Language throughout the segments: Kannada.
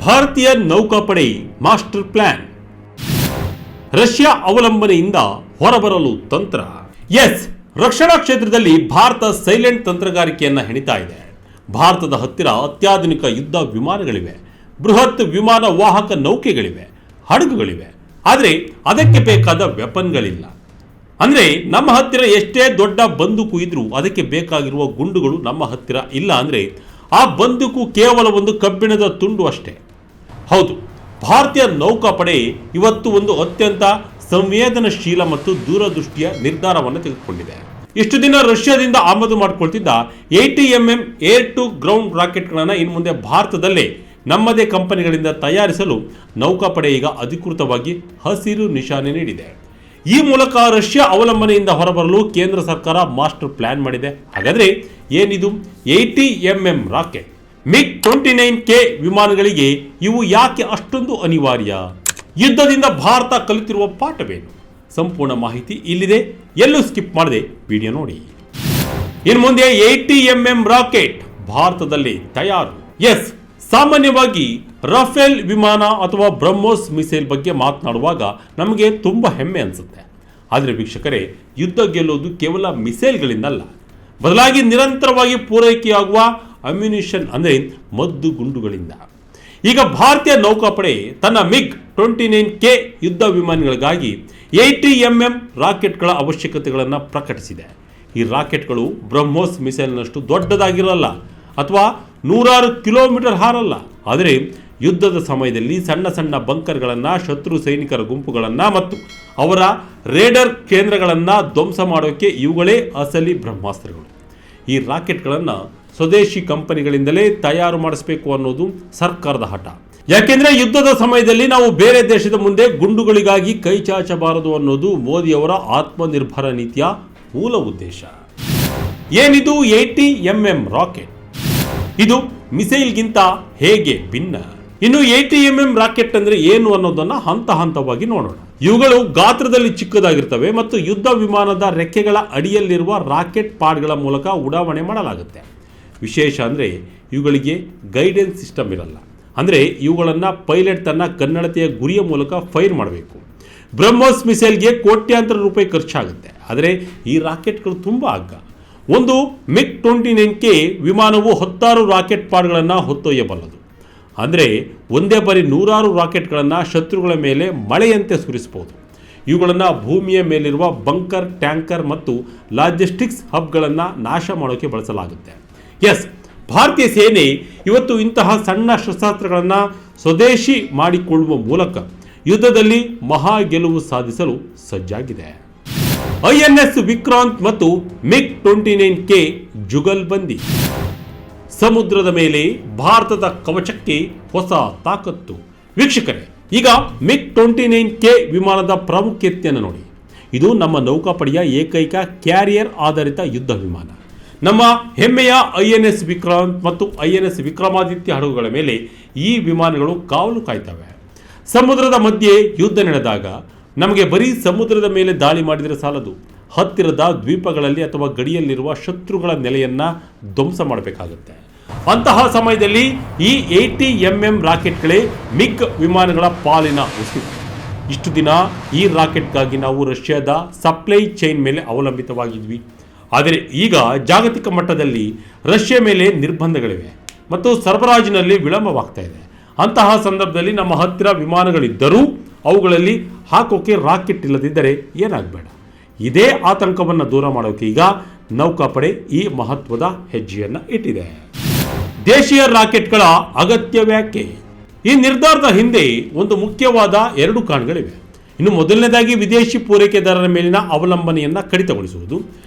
ಭಾರತೀಯ ನೌಕಾಪಡೆ ಮಾಸ್ಟರ್ ಪ್ಲಾನ್. ರಷ್ಯಾ ಅವಲಂಬನೆಯಿಂದ ಹೊರಬರಲು ತಂತ್ರ. ರಕ್ಷಣಾ ಕ್ಷೇತ್ರದಲ್ಲಿ ಭಾರತ ಸೈಲೆಂಟ್ ತಂತ್ರಗಾರಿಕೆಯನ್ನ ಹೆಣಿತಾ ಇದೆ. ಭಾರತದ ಹತ್ತಿರ ಅತ್ಯಾಧುನಿಕ ಯುದ್ಧ ವಿಮಾನಗಳಿವೆ, ಬೃಹತ್ ವಿಮಾನ ವಾಹಕ ನೌಕೆಗಳಿವೆ, ಹಡಗುಗಳಿವೆ. ಆದರೆ ಅದಕ್ಕೆ ಬೇಕಾದ ವೆಪನ್ಗಳಿಲ್ಲ. ಅಂದ್ರೆ ನಮ್ಮ ಹತ್ತಿರ ಎಷ್ಟೇ ದೊಡ್ಡ ಬಂದೂಕು ಇದ್ರೂ ಅದಕ್ಕೆ ಬೇಕಾಗಿರುವ ಗುಂಡುಗಳು ನಮ್ಮ ಹತ್ತಿರ ಇಲ್ಲ. ಅಂದ್ರೆ ಆ ಬಂದೂಕು ಕೇವಲ ಒಂದು ಕಬ್ಬಿಣದ ತುಂಡು ಅಷ್ಟೇ. ಹೌದು, ಭಾರತೀಯ ನೌಕಾಪಡೆ ಇವತ್ತು ಒಂದು ಅತ್ಯಂತ ಸಂವೇದನಶೀಲ ಮತ್ತು ದೂರದೃಷ್ಟಿಯ ನಿರ್ಧಾರವನ್ನು ತೆಗೆದುಕೊಂಡಿದೆ. ಇಷ್ಟು ದಿನ ರಷ್ಯಾದಿಂದ ಆಮದು ಮಾಡಿಕೊಳ್ತಿದ್ದ ATMM ಏರ್ ಟು ಗ್ರೌಂಡ್ ರಾಕೆಟ್ಗಳನ್ನು ಇನ್ನು ಮುಂದೆ ಭಾರತದಲ್ಲೇ ನಮ್ಮದೇ ಕಂಪನಿಗಳಿಂದ ತಯಾರಿಸಲು ನೌಕಾಪಡೆ ಈಗ ಅಧಿಕೃತವಾಗಿ ಹಸಿರು ನಿಶಾನೆ ನೀಡಿದೆ. ಈ ಮೂಲಕ ರಷ್ಯಾ ಅವಲಂಬನೆಯಿಂದ ಹೊರಬರಲು ಕೇಂದ್ರ ಸರ್ಕಾರ ಮಾಸ್ಟರ್ ಪ್ಲಾನ್ ಮಾಡಿದೆ. ಹಾಗಾದ್ರೆ ಏನಿದು ATMM ರಾಕೆಟ್? MiG-29K ವಿಮಾನಗಳಿಗೆ ಇವು ಯಾಕೆ ಅಷ್ಟೊಂದು ಅನಿವಾರ್ಯ? ಯುದ್ಧದಿಂದ ಭಾರತ ಕಲಿತಿರುವ ಪಾಠವೇನು? ಸಂಪೂರ್ಣ ಮಾಹಿತಿ ಇಲ್ಲಿದೆ, ಎಲ್ಲೂ ಸ್ಕಿಪ್ ಮಾಡದೆ ವಿಡಿಯೋ ನೋಡಿ. ಇನ್ನು ಮುಂದೆ ATMM ರಾಕೆಟ್ ಭಾರತದಲ್ಲಿ ತಯಾರು. ಸಾಮಾನ್ಯವಾಗಿ ರಫೇಲ್ ವಿಮಾನ ಅಥವಾ ಬ್ರಹ್ಮೋಸ್ ಮಿಸೈಲ್ ಬಗ್ಗೆ ಮಾತನಾಡುವಾಗ ನಮಗೆ ತುಂಬ ಹೆಮ್ಮೆ ಅನಿಸುತ್ತೆ. ಆದರೆ ವೀಕ್ಷಕರೇ, ಯುದ್ಧ ಗೆಲ್ಲುವುದು ಕೇವಲ ಮಿಸೈಲ್ಗಳಿಂದಲ್ಲ, ಬದಲಾಗಿ ನಿರಂತರವಾಗಿ ಪೂರೈಕೆಯಾಗುವ ಅಮ್ಯುನಿಷನ್ ಅಂದರೆ ಮದ್ದು ಗುಂಡುಗಳಿಂದ. ಈಗ ಭಾರತೀಯ ನೌಕಾಪಡೆ ತನ್ನ MiG-29K ಯುದ್ಧ ವಿಮಾನಗಳಿಗಾಗಿ ATMM ರಾಕೆಟ್ಗಳ ಅವಶ್ಯಕತೆಗಳನ್ನು ಪ್ರಕಟಿಸಿದೆ. ಈ ರಾಕೆಟ್ಗಳು ಬ್ರಹ್ಮೋಸ್ ಮಿಸೈಲ್ನಷ್ಟು ದೊಡ್ಡದಾಗಿರಲ್ಲ ಅಥವಾ 100 ಕಿಲೋಮೀಟರ್ ಹಾರಲ್ಲ. ಆದರೆ ಯುದ್ಧದ ಸಮಯದಲ್ಲಿ ಸಣ್ಣ ಸಣ್ಣ ಬಂಕರ್ಗಳನ್ನು, ಶತ್ರು ಸೈನಿಕರ ಗುಂಪುಗಳನ್ನು ಮತ್ತು ಅವರ ರೇಡರ್ ಕೇಂದ್ರಗಳನ್ನು ಧ್ವಂಸ ಮಾಡೋಕ್ಕೆ ಇವುಗಳೇ ಅಸಲಿ ಬ್ರಹ್ಮಾಸ್ತ್ರಗಳು. ಈ ರಾಕೆಟ್ಗಳನ್ನು ಸ್ವದೇಶಿ ಕಂಪನಿಗಳಿಂದಲೇ ತಯಾರು ಮಾಡಿಸಬೇಕು ಅನ್ನೋದು ಸರ್ಕಾರದ ಹಠ. ಯಾಕೆಂದ್ರೆ ಯುದ್ಧದ ಸಮಯದಲ್ಲಿ ನಾವು ಬೇರೆ ದೇಶದ ಮುಂದೆ ಗುಂಡುಗಳಿಗಾಗಿ ಕೈ ಚಾಚಬಾರದು ಅನ್ನೋದು ಮೋದಿಯವರ ಆತ್ಮನಿರ್ಭರ ನೀತಿಯ ಮೂಲ ಉದ್ದೇಶ. ಏನಿದು ATMM ರಾಕೆಟ್? ಇದು ಮಿಸೈಲ್ಗಿಂತ ಹೇಗೆ ಭಿನ್ನ? ಇನ್ನು ATMM ರಾಕೆಟ್ ಅಂದ್ರೆ ಏನು ಅನ್ನೋದನ್ನ ಹಂತ ಹಂತವಾಗಿ ನೋಡೋಣ. ಇವುಗಳು ಗಾತ್ರದಲ್ಲಿ ಚಿಕ್ಕದಾಗಿರ್ತವೆ ಮತ್ತು ಯುದ್ಧ ವಿಮಾನದ ರೆಕ್ಕೆಗಳ ಅಡಿಯಲ್ಲಿರುವ ರಾಕೆಟ್ ಪಾಡ್ಗಳ ಮೂಲಕ ಉಡಾವಣೆ ಮಾಡಲಾಗುತ್ತೆ. ವಿಶೇಷ ಅಂದರೆ ಇವುಗಳಿಗೆ ಗೈಡೆನ್ಸ್ ಸಿಸ್ಟಮ್ ಇರಲ್ಲ. ಅಂದರೆ ಇವುಗಳನ್ನು ಪೈಲಟ್ ತನ್ನ ಕನ್ನಡತೆಯ ಗುರಿಯ ಮೂಲಕ ಫೈರ್ ಮಾಡಬೇಕು. ಬ್ರಹ್ಮೋಸ್ ಮಿಸೈಲ್ಗೆ ಕೋಟ್ಯಾಂತರ ರೂಪಾಯಿ ಖರ್ಚಾಗುತ್ತೆ. ಆದರೆ ಈ ರಾಕೆಟ್ಗಳು ತುಂಬ ಅಗ್ಗ. ಒಂದು MiG-29K ವಿಮಾನವು 10 ರಾಕೆಟ್ ಪಾಡ್ಗಳನ್ನು ಹೊತ್ತೊಯ್ಯಬಲ್ಲದು. ಅಂದರೆ ಒಂದೇ ಬಾರಿ 100 ರಾಕೆಟ್ಗಳನ್ನು ಶತ್ರುಗಳ ಮೇಲೆ ಮಳೆಯಂತೆ ಸುರಿಸಬಹುದು. ಇವುಗಳನ್ನು ಭೂಮಿಯ ಮೇಲಿರುವ ಬಂಕರ್, ಟ್ಯಾಂಕರ್ ಮತ್ತು ಲಾಜಿಸ್ಟಿಕ್ಸ್ ಹಬ್ಗಳನ್ನು ನಾಶ ಮಾಡೋಕ್ಕೆ ಬಳಸಲಾಗುತ್ತೆ. ಭಾರತೀಯ ಸೇನೆ ಇವತ್ತು ಇಂತಹ ಸಣ್ಣ ಶಸ್ತ್ರಾಸ್ತ್ರಗಳನ್ನು ಸ್ವದೇಶಿ ಮಾಡಿಕೊಳ್ಳುವ ಮೂಲಕ ಯುದ್ಧದಲ್ಲಿ ಮಹಾ ಗೆಲುವು ಸಾಧಿಸಲು ಸಜ್ಜಾಗಿದೆ. INS ವಿಕ್ರಾಂತ್ ಮತ್ತು MiG-29K ಜುಗಲ್ಬಂದಿ. ಸಮುದ್ರದ ಮೇಲೆ ಭಾರತದ ಕವಚಕ್ಕೆ ಹೊಸ ತಾಕತ್ತು. ವೀಕ್ಷಕರೇ, ಈಗ MiG-29K ವಿಮಾನದ ಪ್ರಾಮುಖ್ಯತೆಯನ್ನು ನೋಡಿ. ಇದು ನಮ್ಮ ನೌಕಾಪಡೆಯ ಏಕೈಕ ಕ್ಯಾರಿಯರ್ ಆಧಾರಿತ ಯುದ್ಧ ವಿಮಾನ. ನಮ್ಮ ಹೆಮ್ಮೆಯ INS ವಿಕ್ರಾಂತ್ ಮತ್ತು INS ವಿಕ್ರಮಾದಿತ್ಯ ಹಡಗುಗಳ ಮೇಲೆ ಈ ವಿಮಾನಗಳು ಕಾವಲು ಕಾಯ್ತವೆ. ಸಮುದ್ರದ ಮಧ್ಯೆ ಯುದ್ಧ ನಡೆದಾಗ ನಮಗೆ ಬರೀ ಸಮುದ್ರದ ಮೇಲೆ ದಾಳಿ ಮಾಡಿದರೆ ಸಾಲದು, ಹತ್ತಿರದ ದ್ವೀಪಗಳಲ್ಲಿ ಅಥವಾ ಗಡಿಯಲ್ಲಿರುವ ಶತ್ರುಗಳ ನೆಲೆಯನ್ನು ಧ್ವಂಸ ಮಾಡಬೇಕಾಗುತ್ತೆ. ಅಂತಹ ಸಮಯದಲ್ಲಿ ಈ ATMM ರಾಕೆಟ್ಗಳೇ MiG ವಿಮಾನಗಳ ಪಾಲಿನ ಉಸಿರು. ಇಷ್ಟು ದಿನ ಈ ರಾಕೆಟ್ಗಾಗಿ ನಾವು ರಷ್ಯಾದ ಸಪ್ಲೈ ಚೈನ್ ಮೇಲೆ ಅವಲಂಬಿತವಾಗಿದ್ವಿ. ಆದರೆ ಈಗ ಜಾಗತಿಕ ಮಟ್ಟದಲ್ಲಿ ರಷ್ಯಾ ಮೇಲೆ ನಿರ್ಬಂಧಗಳಿವೆ ಮತ್ತು ಸರಬರಾಜಿನಲ್ಲಿ ವಿಳಂಬವಾಗ್ತಾ ಇದೆ. ಅಂತಹ ಸಂದರ್ಭದಲ್ಲಿ ನಮ್ಮ ಹತ್ತಿರ ವಿಮಾನಗಳಿದ್ದರೂ ಅವುಗಳಲ್ಲಿ ಹಾಕೋಕೆ ರಾಕೆಟ್ ಇಲ್ಲದಿದ್ದರೆ ಏನಾಗಬೇಡ. ಇದೇ ಆತಂಕವನ್ನು ದೂರ ಮಾಡೋಕೆ ಈಗ ನೌಕಾಪಡೆ ಈ ಮಹತ್ವದ ಹೆಜ್ಜೆಯನ್ನು ಇಟ್ಟಿದೆ. ದೇಶೀಯ ರಾಕೆಟ್ಗಳ ಅಗತ್ಯವ್ಯಾಕೆ? ಈ ನಿರ್ಧಾರದ ಹಿಂದೆ ಒಂದು ಮುಖ್ಯವಾದ 2 ಕಾರಣಗಳಿವೆ. ಇನ್ನು ಮೊದಲನೇದಾಗಿ ವಿದೇಶಿ ಪೂರೈಕೆದಾರರ ಮೇಲಿನ ಅವಲಂಬನೆಯನ್ನು ಕಡಿತಗೊಳಿಸುವುದು.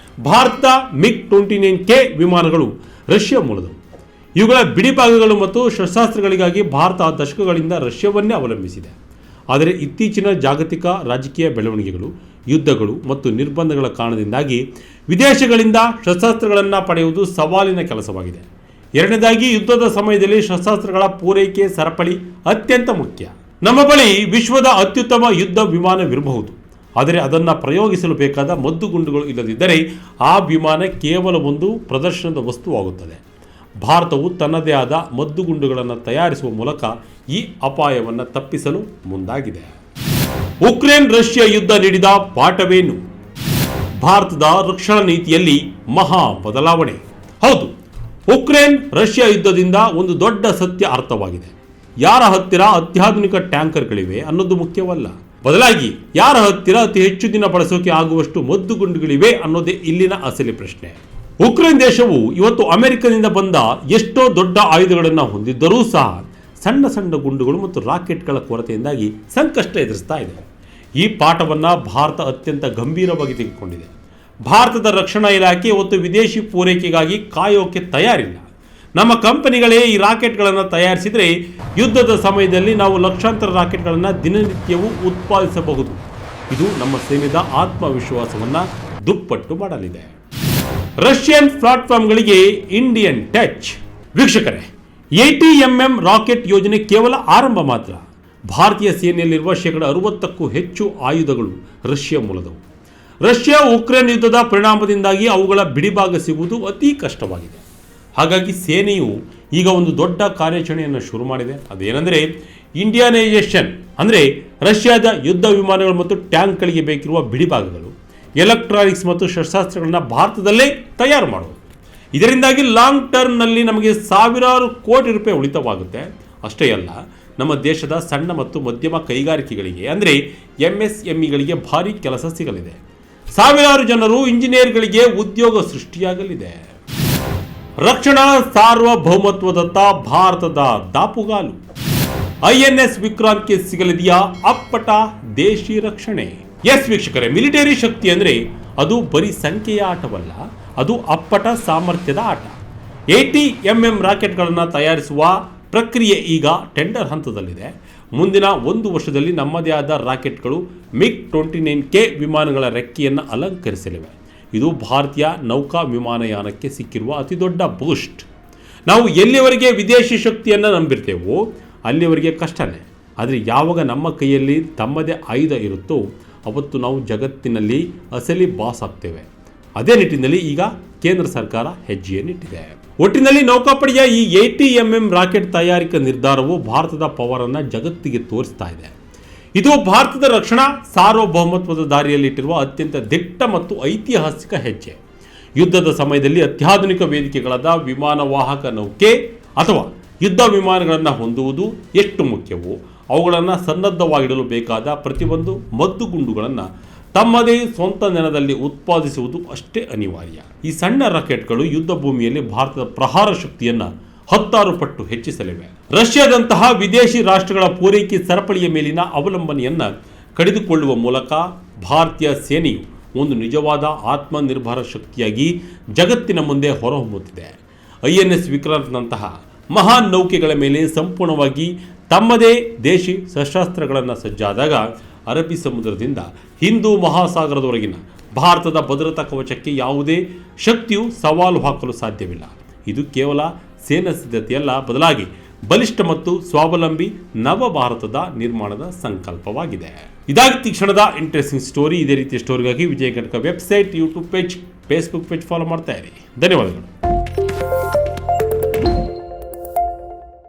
ಭಾರತ MiG-29K ವಿಮಾನಗಳು ರಷ್ಯಾ ಮೂಲದವು. ಇವುಗಳ ಬಿಡಿಭಾಗಗಳು ಮತ್ತು ಶಸ್ತ್ರಾಸ್ತ್ರಗಳಿಗಾಗಿ ಭಾರತ ದಶಕಗಳಿಂದ ರಷ್ಯಾವನ್ನೇ ಅವಲಂಬಿಸಿದೆ. ಆದರೆ ಇತ್ತೀಚಿನ ಜಾಗತಿಕ ರಾಜಕೀಯ ಬೆಳವಣಿಗೆಗಳು, ಯುದ್ಧಗಳು ಮತ್ತು ನಿರ್ಬಂಧಗಳ ಕಾರಣದಿಂದಾಗಿ ವಿದೇಶಗಳಿಂದ ಶಸ್ತ್ರಾಸ್ತ್ರಗಳನ್ನು ಪಡೆಯುವುದು ಸವಾಲಿನ ಕೆಲಸವಾಗಿದೆ. ಎರಡನೇದಾಗಿ ಯುದ್ಧದ ಸಮಯದಲ್ಲಿ ಶಸ್ತ್ರಾಸ್ತ್ರಗಳ ಪೂರೈಕೆ ಸರಪಳಿ ಅತ್ಯಂತ ಮುಖ್ಯ. ನಮ್ಮ ಬಳಿ ವಿಶ್ವದ ಅತ್ಯುತ್ತಮ ಯುದ್ಧ ವಿಮಾನವಿರಬಹುದು, ಆದರೆ ಅದನ್ನು ಪ್ರಯೋಗಿಸಲು ಬೇಕಾದ ಮದ್ದುಗುಂಡುಗಳು ಇಲ್ಲದಿದ್ದರೆ ಆ ವಿಮಾನ ಕೇವಲ ಒಂದು ಪ್ರದರ್ಶನದ ವಸ್ತುವಾಗುತ್ತದೆ. ಭಾರತವು ತನ್ನದೇ ಆದ ಮದ್ದುಗುಂಡುಗಳನ್ನು ತಯಾರಿಸುವ ಮೂಲಕ ಈ ಅಪಾಯವನ್ನು ತಪ್ಪಿಸಲು ಮುಂದಾಗಿದೆ. ಉಕ್ರೇನ್ ರಷ್ಯಾ ಯುದ್ಧ ನೀಡಿದ ಪಾಠವೇನು? ಭಾರತದ ರಕ್ಷಣಾ ನೀತಿಯಲ್ಲಿ ಮಹಾ ಬದಲಾವಣೆ. ಹೌದು, ಉಕ್ರೇನ್ ರಷ್ಯಾ ಯುದ್ಧದಿಂದ ಒಂದು ದೊಡ್ಡ ಸತ್ಯ ಅರ್ಥವಾಗಿದೆ. ಯಾರ ಹತ್ತಿರ ಅತ್ಯಾಧುನಿಕ ಟ್ಯಾಂಕರ್ಗಳಿವೆ ಅನ್ನೋದು ಮುಖ್ಯವಲ್ಲ, ಬದಲಾಗಿ ಯಾರ ಹತ್ತಿರ ಅತಿ ಹೆಚ್ಚು ದಿನ ಬಳಸೋಕೆ ಆಗುವಷ್ಟು ಮದ್ದುಗುಂಡುಗಳಿವೆ ಅನ್ನೋದೇ ಇಲ್ಲಿನ ಅಸಲಿ ಪ್ರಶ್ನೆ. ಉಕ್ರೇನ್ ದೇಶವು ಇವತ್ತು ಅಮೆರಿಕದಿಂದ ಬಂದ ಎಷ್ಟೋ ದೊಡ್ಡ ಆಯುಧಗಳನ್ನು ಹೊಂದಿದ್ದರೂ ಸಹ ಸಣ್ಣ ಸಣ್ಣ ಗುಂಡುಗಳು ಮತ್ತು ರಾಕೆಟ್ಗಳ ಕೊರತೆಯಿಂದಾಗಿ ಸಂಕಷ್ಟ ಎದುರಿಸ್ತಾ ಇದೆ. ಈ ಪಾಠವನ್ನು ಭಾರತ ಅತ್ಯಂತ ಗಂಭೀರವಾಗಿ ತೆಗೆದುಕೊಂಡಿದೆ. ಭಾರತದ ರಕ್ಷಣಾ ಇಲಾಖೆ ಇವತ್ತು ವಿದೇಶಿ ಪೂರೈಕೆಗಾಗಿ ಕಾಯೋಕೆ ತಯಾರಿಲ್ಲ. ನಮ್ಮ ಕಂಪನಿಗಳೇ ಈ ರಾಕೆಟ್ಗಳನ್ನು ತಯಾರಿಸಿದರೆ ಯುದ್ಧದ ಸಮಯದಲ್ಲಿ ನಾವು ಲಕ್ಷಾಂತರ ರಾಕೆಟ್ಗಳನ್ನು ದಿನನಿತ್ಯವೂ ಉತ್ಪಾದಿಸಬಹುದು. ಇದು ನಮ್ಮ ಸೈನ್ಯದ ಆತ್ಮವಿಶ್ವಾಸವನ್ನು ದುಪ್ಪಟ್ಟು ಮಾಡಲಿದೆ. ರಷ್ಯನ್ ಪ್ಲಾಟ್ಫಾರ್ಮ್ಗಳಿಗೆ ಇಂಡಿಯನ್ ಟಚ್. ವೀಕ್ಷಕರೇ, ATMM ರಾಕೆಟ್ ಯೋಜನೆ ಕೇವಲ ಆರಂಭ ಮಾತ್ರ. ಭಾರತೀಯ ಸೇನೆಯಲ್ಲಿರುವ 60%ಕ್ಕೂ ಹೆಚ್ಚು ಆಯುಧಗಳು ರಷ್ಯಾ ಮೂಲದವು. ರಷ್ಯಾ ಉಕ್ರೇನ್ ಯುದ್ಧದ ಪರಿಣಾಮದಿಂದಾಗಿ ಅವುಗಳ ಬಿಡಿಭಾಗ ಸಿಗುವುದು ಅತಿ ಕಷ್ಟವಾಗಿದೆ. ಹಾಗಾಗಿ ಸೇನೆಯು ಈಗ ಒಂದು ದೊಡ್ಡ ಕಾರ್ಯಾಚರಣೆಯನ್ನು ಶುರು ಮಾಡಿದೆ. ಅದೇನೆಂದರೆ ಇಂಡಿಯನೈಸೇಷನ್, ಅಂದರೆ ರಷ್ಯಾದ ಯುದ್ಧ ವಿಮಾನಗಳು ಮತ್ತು ಟ್ಯಾಂಕ್ಗಳಿಗೆ ಬೇಕಿರುವ ಬಿಡಿಭಾಗಗಳು, ಎಲೆಕ್ಟ್ರಾನಿಕ್ಸ್ ಮತ್ತು ಶಸ್ತ್ರಾಸ್ತ್ರಗಳನ್ನು ಭಾರತದಲ್ಲೇ ತಯಾರು ಮಾಡುವುದು. ಇದರಿಂದಾಗಿ ಲಾಂಗ್ ಟರ್ಮ್ನಲ್ಲಿ ನಮಗೆ ಸಾವಿರಾರು ಕೋಟಿ ರೂಪಾಯಿ ಉಳಿತವಾಗುತ್ತೆ. ಅಷ್ಟೇ ಅಲ್ಲ, ನಮ್ಮ ದೇಶದ ಸಣ್ಣ ಮತ್ತು ಮಧ್ಯಮ ಕೈಗಾರಿಕೆಗಳಿಗೆ ಅಂದರೆ MSMEಗಳಿಗೆ ಭಾರಿ ಕೆಲಸ ಸಿಗಲಿದೆ. ಸಾವಿರಾರು ಜನರು ಇಂಜಿನಿಯರ್ಗಳಿಗೆ ಉದ್ಯೋಗ ಸೃಷ್ಟಿಯಾಗಲಿದೆ. ರಕ್ಷಣಾ ಸಾರ್ವಭೌಮತ್ವದತ್ತ ಭಾರತದ ದಾಪುಗಾಲು. INS ವಿಕ್ರಾಂತ್ಗೆ ಸಿಗಲಿದೆಯಾ ಅಪ್ಪಟ ದೇಶಿ ರಕ್ಷಣೆ? ಎಸ್ ವೀಕ್ಷಕರೇ, ಮಿಲಿಟರಿ ಶಕ್ತಿ ಅಂದರೆ ಅದು ಬರೀ ಸಂಖ್ಯೆಯ ಆಟವಲ್ಲ, ಅದು ಅಪ್ಪಟ ಸಾಮರ್ಥ್ಯದ ಆಟ. ATMM ರಾಕೆಟ್ಗಳನ್ನು ತಯಾರಿಸುವ ಪ್ರಕ್ರಿಯೆ ಈಗ ಟೆಂಡರ್ ಹಂತದಲ್ಲಿದೆ. ಮುಂದಿನ 1 ವರ್ಷದಲ್ಲಿ ನಮ್ಮದೇ ಆದ ರಾಕೆಟ್ಗಳು MiG-29K ವಿಮಾನಗಳ ರೆಕ್ಕೆಯನ್ನು ಅಲಂಕರಿಸಲಿವೆ. ಇದು ಭಾರತೀಯ ನೌಕಾ ವಿಮಾನಯಾನಕ್ಕೆ ಸಿಕ್ಕಿರುವ ಅತಿದೊಡ್ಡ ಬೂಸ್ಟ್. ನಾವು ಎಲ್ಲಿವರೆಗೆ ವಿದೇಶಿ ಶಕ್ತಿಯನ್ನು ನಂಬಿರ್ತೇವೋ ಅಲ್ಲಿವರೆಗೆ ಕಷ್ಟನೇ. ಆದರೆ ಯಾವಾಗ ನಮ್ಮ ಕೈಯಲ್ಲಿ ತಮ್ಮದೇ ಆಯುಧ ಇರುತ್ತೋ ಅವತ್ತು ನಾವು ಜಗತ್ತಿನಲ್ಲಿ ಅಸಲಿ ಬಾಸ್ ಆಗ್ತೇವೆ. ಅದೇ ನಿಟ್ಟಿನಲ್ಲಿ ಈಗ ಕೇಂದ್ರ ಸರ್ಕಾರ ಹೆಜ್ಜೆಯನ್ನಿಟ್ಟಿದೆ. ಒಟ್ಟಿನಲ್ಲಿ ನೌಕಾಪಡೆಯ ಈ ATMM ರಾಕೆಟ್ ತಯಾರಿಕಾ ನಿರ್ಧಾರವು ಭಾರತದ ಪವರನ್ನು ಜಗತ್ತಿಗೆ ತೋರಿಸ್ತಾ ಇದೆ. ಇದು ಭಾರತದ ರಕ್ಷಣಾ ಸಾರ್ವಭೌಮತ್ವದ ದಾರಿಯಲ್ಲಿಟ್ಟಿರುವ ಅತ್ಯಂತ ದಿಟ್ಟ ಮತ್ತು ಐತಿಹಾಸಿಕ ಹೆಜ್ಜೆ. ಯುದ್ಧದ ಸಮಯದಲ್ಲಿ ಅತ್ಯಾಧುನಿಕ ವೇದಿಕೆಗಳಾದ ವಿಮಾನ ವಾಹಕ ನೌಕೆ ಅಥವಾ ಯುದ್ಧ ವಿಮಾನಗಳನ್ನು ಹೊಂದುವುದು ಎಷ್ಟು ಮುಖ್ಯವೋ ಅವುಗಳನ್ನು ಸನ್ನದ್ಧವಾಗಿಡಲು ಬೇಕಾದ ಪ್ರತಿಯೊಂದು ಮದ್ದುಗುಂಡುಗಳನ್ನು ತಮ್ಮದೇ ಸ್ವಂತ ನೆಲದಲ್ಲಿ ಉತ್ಪಾದಿಸುವುದು ಅಷ್ಟೇ ಅನಿವಾರ್ಯ. ಈ ಸಣ್ಣ ರಾಕೆಟ್ಗಳು ಯುದ್ಧ ಭೂಮಿಯಲ್ಲಿ ಭಾರತದ ಪ್ರಹಾರ ಶಕ್ತಿಯನ್ನು 10 ಪಟ್ಟು ಹೆಚ್ಚಿಸಲಿವೆ. ರಷ್ಯಾದಂತಹ ವಿದೇಶಿ ರಾಷ್ಟ್ರಗಳ ಪೂರೈಕೆ ಸರಪಳಿಯ ಮೇಲಿನ ಅವಲಂಬನೆಯನ್ನು ಕಡಿದುಕೊಳ್ಳುವ ಮೂಲಕ ಭಾರತೀಯ ಸೇನೆಯು ಒಂದು ನಿಜವಾದ ಆತ್ಮನಿರ್ಭರ ಶಕ್ತಿಯಾಗಿ ಜಗತ್ತಿನ ಮುಂದೆ ಹೊರಹೊಮ್ಮುತ್ತಿದೆ. INS ವಿಕ್ರಾಂತ್ನಂತಹ ಮಹಾನ್ ನೌಕೆಗಳ ಮೇಲೆ ಸಂಪೂರ್ಣವಾಗಿ ತಮ್ಮದೇ ದೇಶಿ ಶಸ್ತ್ರಾಸ್ತ್ರಗಳನ್ನು ಸಜ್ಜಾದಾಗ ಅರಬ್ಬಿ ಸಮುದ್ರದಿಂದ ಹಿಂದೂ ಮಹಾಸಾಗರದವರೆಗಿನ ಭಾರತದ ಭದ್ರತಾ ಕವಚಕ್ಕೆ ಯಾವುದೇ ಶಕ್ತಿಯು ಸವಾಲು ಹಾಕಲು ಸಾಧ್ಯವಿಲ್ಲ. ಇದು ಕೇವಲ ಸೇನಾ ಸಿದ್ಧತೆಯಲ್ಲ, ಬದಲಾಗಿ ಬಲಿಷ್ಠ ಮತ್ತು ಸ್ವಾವಲಂಬಿ ನವ ಭಾರತದ ನಿರ್ಮಾಣದ ಸಂಕಲ್ಪವಾಗಿದೆ. ಇದಾಗಿತ್ತು ಈ ಕ್ಷಣದ ಇಂಟ್ರೆಸ್ಟಿಂಗ್ ಸ್ಟೋರಿ. ಇದೇ ರೀತಿಯ ಸ್ಟೋರಿಗಾಗಿ Vijaya Karnataka website, YouTube page, Facebook page follow ಮಾಡ್ತಾ ಇರಿ. ಧನ್ಯವಾದಗಳು.